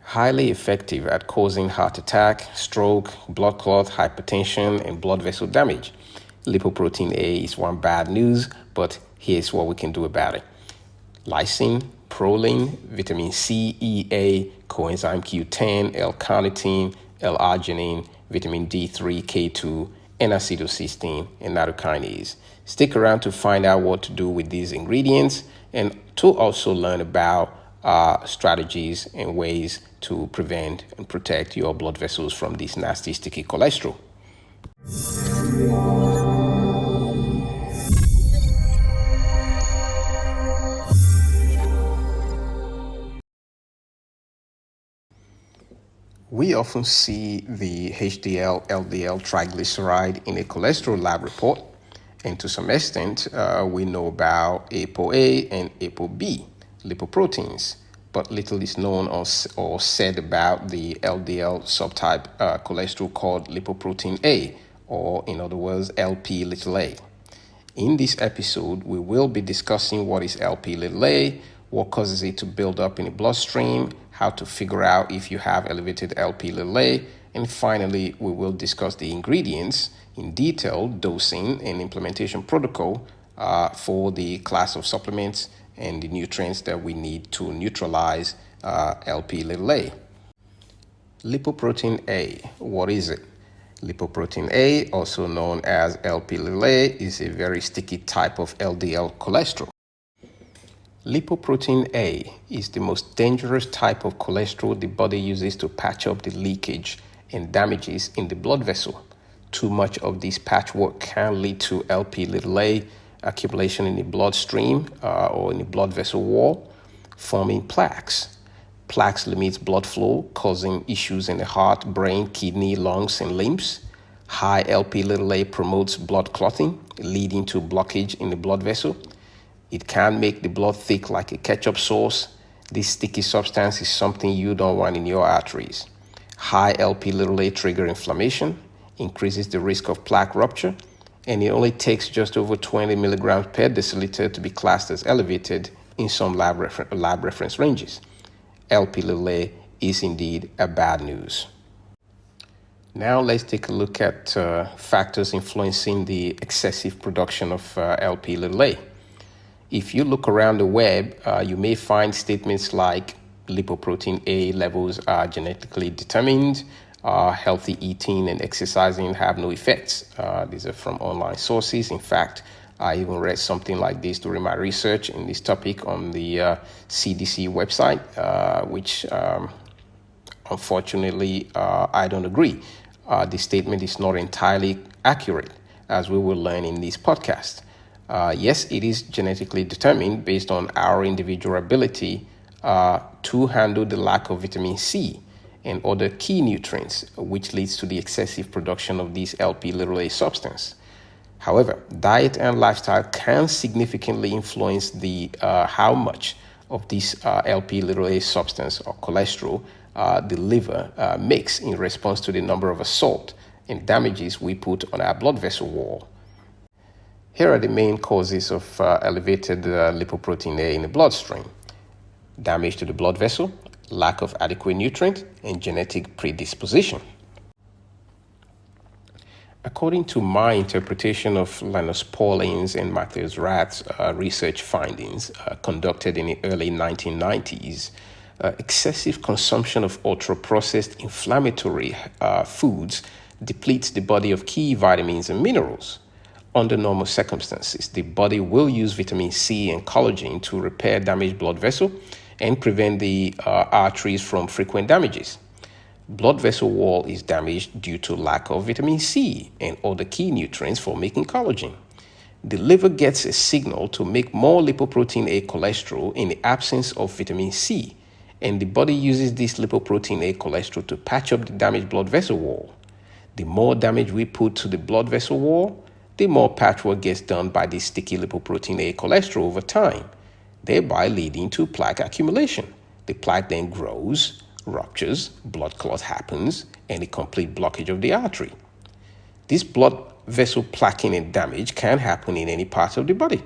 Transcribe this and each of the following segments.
highly effective at causing heart attack, stroke, blood clot, hypertension, and blood vessel damage. Lipoprotein A is one bad news, but here's what we can do about it. Lysine, proline, vitamin C, E, A, coenzyme Q10, L-carnitine, L-arginine, vitamin D3, K2, N-acetylcysteine, and nattokinase. Stick around to find out what to do with these ingredients and to also learn about strategies and ways to prevent and protect your blood vessels from this nasty sticky cholesterol. We often see the HDL, LDL triglyceride in a cholesterol lab report, and to some extent, we know about ApoA and ApoB, lipoproteins, but little is known or said about the LDL subtype cholesterol called lipoprotein A, or in other words, LP(a). In this episode, we will be discussing what is LP(a), what causes it to build up in the bloodstream, how to figure out if you have elevated LP(a), and finally, we will discuss the ingredients in detail, dosing and implementation protocol for the class of supplements and the nutrients that we need to neutralize LP(a). Lipoprotein A, what is it? Lipoprotein A, also known as LP(a), is a very sticky type of LDL cholesterol. Lipoprotein A is the most dangerous type of cholesterol the body uses to patch up the leakage and damages in the blood vessel. Too much of this patchwork can lead to LP(a) accumulation in the bloodstream or in the blood vessel wall, forming plaques. Plaques limit blood flow, causing issues in the heart, brain, kidney, lungs, and limbs. High LP(a) promotes blood clotting, leading to blockage in the blood vessel. It can make the blood thick like a ketchup sauce. This sticky substance is something you don't want in your arteries. High LP(a) trigger inflammation, increases the risk of plaque rupture, and it only takes just over 20 milligrams per deciliter to be classed as elevated in some lab reference ranges. LP(a) is indeed a bad news. Now let's take a look at factors influencing the excessive production of LP(a). If you look around the web, you may find statements like lipoprotein A levels are genetically determined, healthy eating and exercising have no effects. These are from online sources. In fact, I even read something like this during my research in this topic on the CDC website, which unfortunately I don't agree. The statement is not entirely accurate, as we will learn in this podcast. Yes, it is genetically determined based on our individual ability to handle the lack of vitamin C and other key nutrients, which leads to the excessive production of this LP(a) substance. However, diet and lifestyle can significantly influence the how much of this LP(a) substance or cholesterol the liver makes in response to the number of assault and damages we put on our blood vessel wall. Here are the main causes of elevated lipoprotein A in the bloodstream: damage to the blood vessel, lack of adequate nutrient, and genetic predisposition. According to my interpretation of Linus Pauling and Wrath's research findings conducted in the early 1990s, excessive consumption of ultra-processed inflammatory foods depletes the body of key vitamins and minerals. Under normal circumstances, the body will use vitamin C and collagen to repair damaged blood vessel and prevent the arteries from frequent damages. Blood vessel wall is damaged due to lack of vitamin C and other key nutrients for making collagen. The liver gets a signal to make more lipoprotein A cholesterol in the absence of vitamin C, and the body uses this lipoprotein A cholesterol to patch up the damaged blood vessel wall. The more damage we put to the blood vessel wall, the more patchwork gets done by the sticky lipoprotein A cholesterol over time, thereby leading to plaque accumulation. The plaque then grows, ruptures, blood clot happens, and a complete blockage of the artery. This blood vessel plaquing and damage can happen in any part of the body.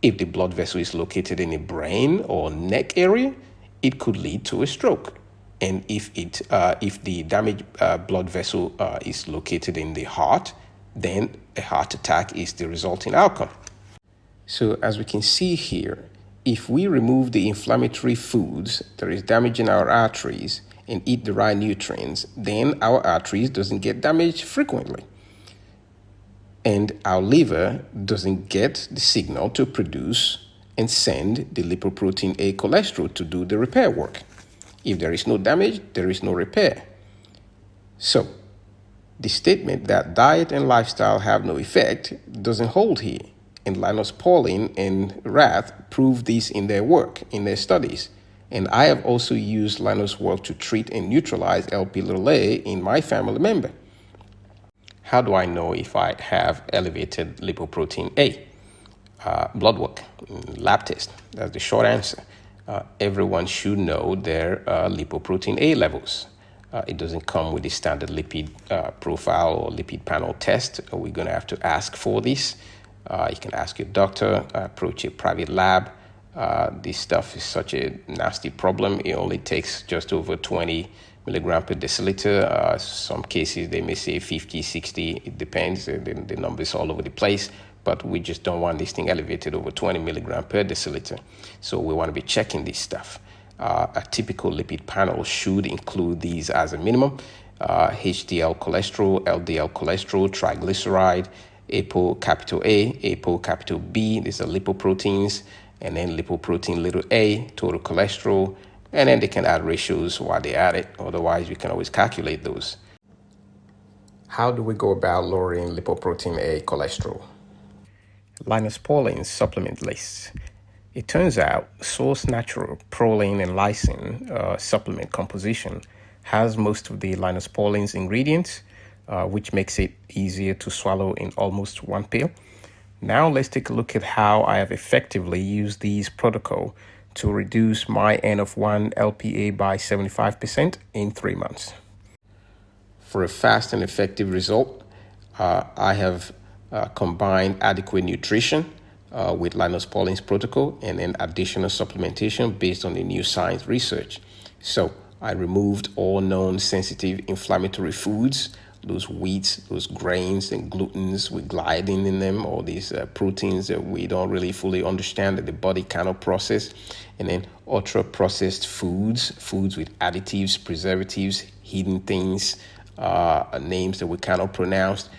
If the blood vessel is located in the brain or neck area, it could lead to a stroke. And if the damaged blood vessel is located in the heart, then a heart attack is the resulting outcome. So as we can see here, if we remove the inflammatory foods that is damaging our arteries and eat the right nutrients, then our arteries doesn't get damaged frequently. And our liver doesn't get the signal to produce and send the lipoprotein A cholesterol to do the repair work. If there is no damage, there is no repair. So, the statement that diet and lifestyle have no effect doesn't hold here. And Linus Pauling and Wrath proved this in their work, in their studies. And I have also used Linus' work to treat and neutralize Lp(a) in my family member. How do I know if I have elevated lipoprotein A? Blood work, lab test. That's the short answer. Everyone should know their lipoprotein A levels. It doesn't come with the standard lipid profile or lipid panel test. We're going to have to ask for this. You can ask your doctor, approach a private lab. This stuff is such a nasty problem. It only takes just over 20 milligram per deciliter. Some cases they may say 50, 60. It depends. The numbers all over the place. But we just don't want this thing elevated over 20 milligram per deciliter. So we want to be checking this stuff. A typical lipid panel should include these as a minimum: HDL cholesterol, LDL cholesterol, triglyceride, APO capital A, APO capital B, these are lipoproteins, and then lipoprotein little a, total cholesterol, and then they can add ratios while they add it. Otherwise, we can always calculate those. How do we go about lowering lipoprotein A cholesterol? Linus Pauling's supplement list. It turns out Source Natural proline and lysine supplement composition has most of the Linus Pauling's ingredients, which makes it easier to swallow in almost one pill. Now let's take a look at how I have effectively used these protocol to reduce my N of 1 LPA by 75% in 3 months. For a fast and effective result, I have combined adequate nutrition with Linus Pauling's protocol and then additional supplementation based on the new science research. So I removed all known sensitive inflammatory foods, those wheats, those grains and glutens with gliadin in them, all these proteins that we don't really fully understand that the body cannot process. And then ultra processed foods with additives, preservatives, hidden things, names that we cannot pronounce.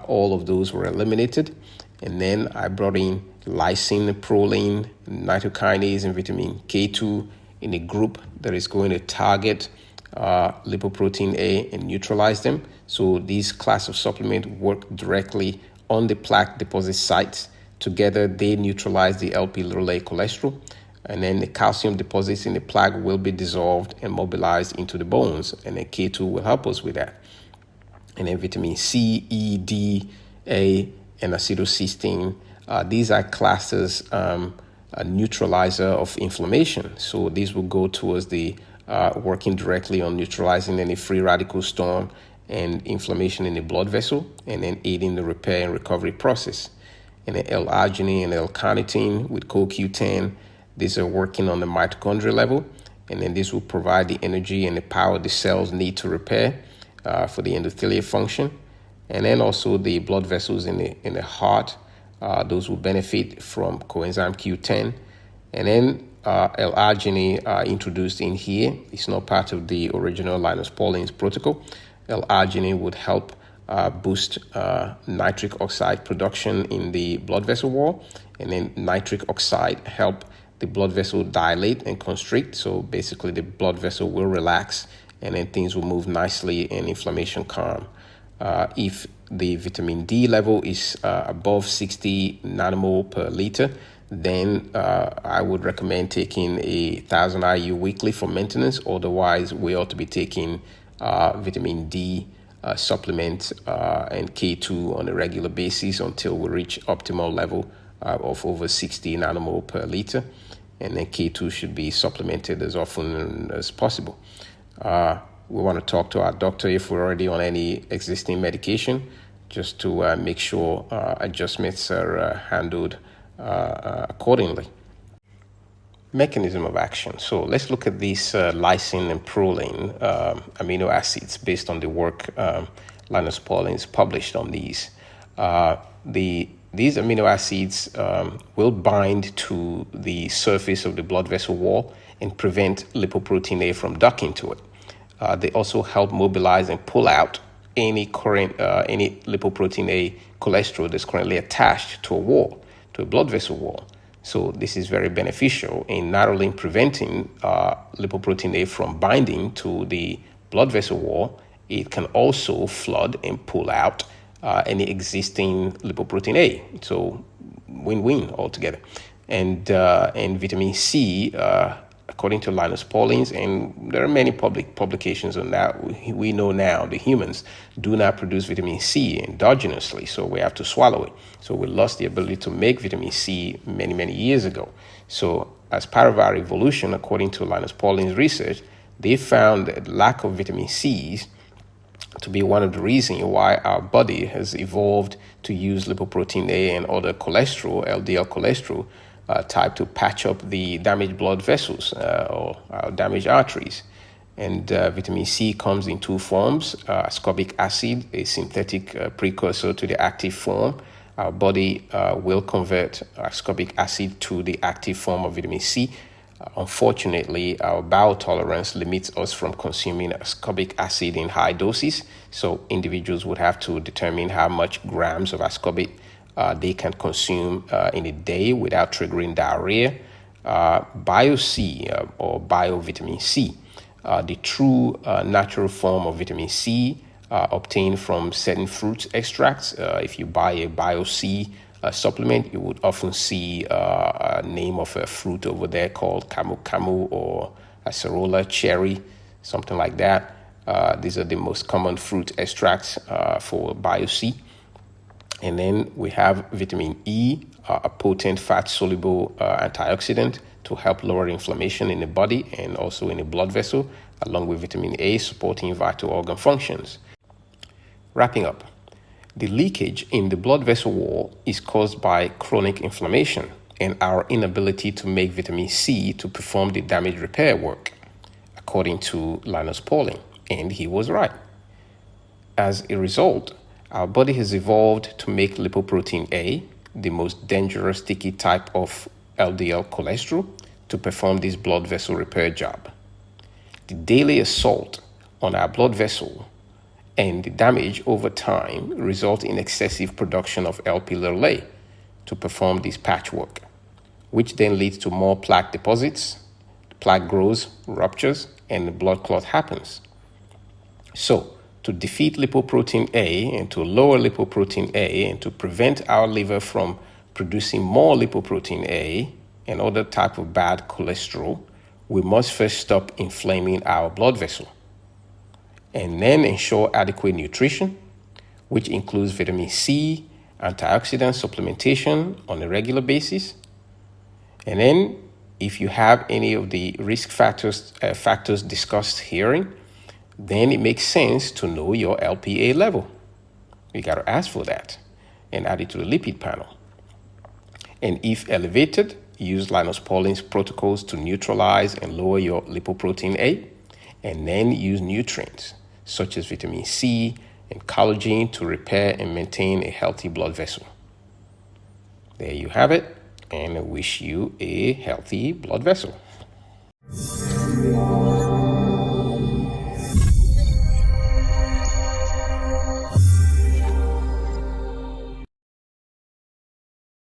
All of those were eliminated. And then I brought in lysine, proline, nitrokinase, and vitamin K2 in a group that is going to target lipoprotein A and neutralize them. So these class of supplement work directly on the plaque deposit sites. Together, they neutralize the Lp(a) cholesterol. And then the calcium deposits in the plaque will be dissolved and mobilized into the bones. And then K2 will help us with that. And then vitamin C, E, D, A, and acetylcysteine. These are classes a neutralizer of inflammation. So these will go towards the working directly on neutralizing any free radical storm and inflammation in the blood vessel, and then aiding the repair and recovery process. And then L-arginine and L-carnitine with CoQ10, these are working on the mitochondrial level, and then this will provide the energy and the power the cells need to repair for the endothelial function. And then also the blood vessels in the heart, those will benefit from coenzyme Q10. And then L-arginine introduced in here. It's not part of the original Linus Pauling's protocol. L-arginine would help boost nitric oxide production in the blood vessel wall, and then nitric oxide help the blood vessel dilate and constrict. So basically the blood vessel will relax, and then things will move nicely and inflammation calm. If the vitamin D level is above 60 nanomole per liter, then I would recommend taking 1,000 IU weekly for maintenance. Otherwise, we ought to be taking vitamin D supplement and K2 on a regular basis until we reach optimal level of over 60 nanomole per liter. And then K2 should be supplemented as often as possible. We want to talk to our doctor if we're already on any existing medication, just to make sure adjustments are handled accordingly. Mechanism of action. So let's look at these lysine and proline amino acids based on the work Linus Pauling has published on these. These amino acids will bind to the surface of the blood vessel wall and prevent lipoprotein A from docking to it. They also help mobilize and pull out any lipoprotein A cholesterol that's currently attached to a wall, to a blood vessel wall. So this is very beneficial in not only preventing lipoprotein A from binding to the blood vessel wall, it can also flood and pull out any existing lipoprotein A. So win-win altogether. And vitamin C, according to Linus Pauling, and there are many public publications on that, we know now the humans do not produce vitamin C endogenously, so we have to swallow it. So we lost the ability to make vitamin C many, many years ago. So as part of our evolution, according to Linus Pauling's research, they found that lack of vitamin C's to be one of the reasons why our body has evolved to use lipoprotein A and other cholesterol, LDL cholesterol, type to patch up the damaged blood vessels or damaged arteries. And vitamin C comes in two forms: ascorbic acid, a synthetic precursor to the active form. Our body will convert ascorbic acid to the active form of vitamin C. Unfortunately, our bowel tolerance limits us from consuming ascorbic acid in high doses. So individuals would have to determine how much grams of ascorbic they can consume in a day without triggering diarrhea. Bio-C or biovitamin C, the true natural form of vitamin C obtained from certain fruit extracts. If you buy a Bio-C supplement, you would often see a name of a fruit over there called camu or acerola cherry, something like that. These are the most common fruit extracts for Bio-C. And then we have vitamin E, a potent fat-soluble antioxidant to help lower inflammation in the body and also in the blood vessel, along with vitamin A supporting vital organ functions. Wrapping up, the leakage in the blood vessel wall is caused by chronic inflammation and our inability to make vitamin C to perform the damage repair work, according to Linus Pauling, and he was right. As a result, our body has evolved to make lipoprotein A, the most dangerous sticky type of LDL cholesterol, to perform this blood vessel repair job. The daily assault on our blood vessel and the damage over time result in excessive production of LP(a) to perform this patchwork, which then leads to more plaque deposits. The plaque grows, ruptures, and the blood clot happens. So, to defeat lipoprotein A and to lower lipoprotein A and to prevent our liver from producing more lipoprotein A and other type of bad cholesterol, we must first stop inflaming our blood vessel and then ensure adequate nutrition, which includes vitamin C, antioxidant supplementation on a regular basis. And then if you have any of the risk factors discussed herein, then it makes sense to know your LPA level. You got to ask for that and add it to the lipid panel. And if elevated, use Linus Pauling's protocols to neutralize and lower your lipoprotein A, and then use nutrients such as vitamin C and collagen to repair and maintain a healthy blood vessel. There you have it, and I wish you a healthy blood vessel.